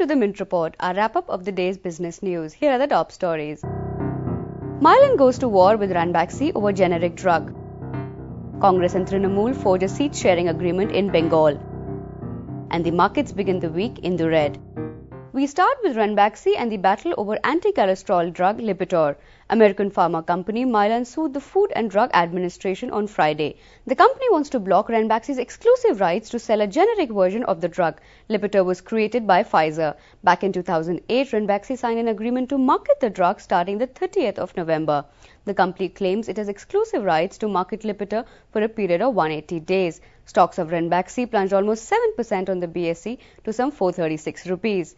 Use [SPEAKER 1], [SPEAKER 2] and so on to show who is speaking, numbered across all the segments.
[SPEAKER 1] the Mint Report, our wrap-up of the day's business news. Here are the top stories. Mylan goes to war with Ranbaxy over generic drug. Congress and Trinamool forge a seat-sharing agreement in Bengal. And the markets begin the week in the red. We start with Ranbaxy and the battle over anti-cholesterol drug Lipitor. American pharma company Mylan sued the Food and Drug Administration on Friday. The company wants to block Ranbaxy's exclusive rights to sell a generic version of the drug. Lipitor was created by Pfizer. Back in 2008, Ranbaxy signed an agreement to market the drug starting the 30th of November. The company claims it has exclusive rights to market Lipitor for a period of 180 days. Stocks of Ranbaxy plunged almost 7% on the BSE to some 436 rupees.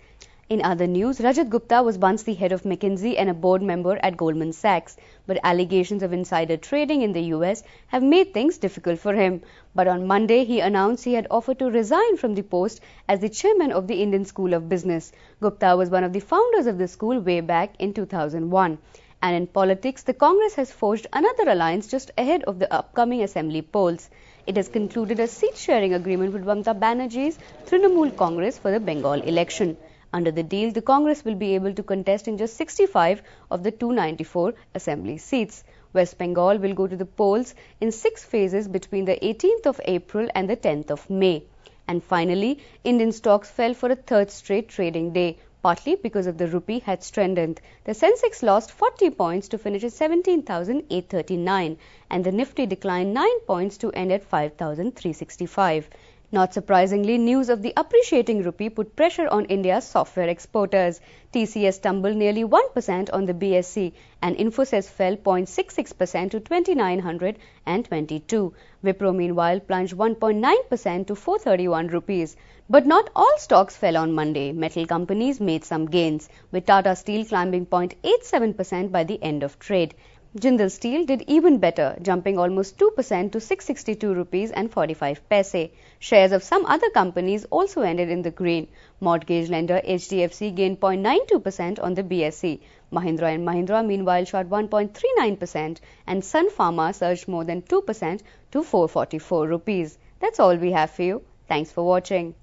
[SPEAKER 1] In other news, Rajat Gupta was once the head of McKinsey and a board member at Goldman Sachs, but allegations of insider trading in the US have made things difficult for him. But on Monday, he announced he had offered to resign from the post as the chairman of the Indian School of Business. Gupta was one of the founders of the school way back in 2001. And in politics, the Congress has forged another alliance just ahead of the upcoming assembly polls. It has concluded a seat-sharing agreement with Mamata Banerjee's Trinamool Congress for the Bengal election. Under the deal, the Congress will be able to contest in just 65 of the 294 assembly seats. West Bengal will go to the polls in 6 phases between the 18th of April and the 10th of May. And finally, Indian stocks fell for a third straight trading day, partly because of the rupee had strengthened. The Sensex lost 40 points to finish at 17,839 and the Nifty declined 9 points to end at 5,365. Not surprisingly, news of the appreciating rupee put pressure on India's software exporters. TCS tumbled nearly 1% on the BSE and Infosys fell 0.66% to 2,922. Wipro meanwhile plunged 1.9% to 431 rupees. But not all stocks fell on Monday. Metal companies made some gains, with Tata Steel climbing 0.87% by the end of trade. Jindal Steel did even better, jumping almost 2% to 662 rupees and 45 paise. Shares of some other companies also ended in the green. Mortgage lender HDFC gained 0.92% on the BSE. Mahindra & Mahindra meanwhile shot 1.39% and Sun Pharma surged more than 2% to 444 rupees. That's all we have for you. Thanks for watching.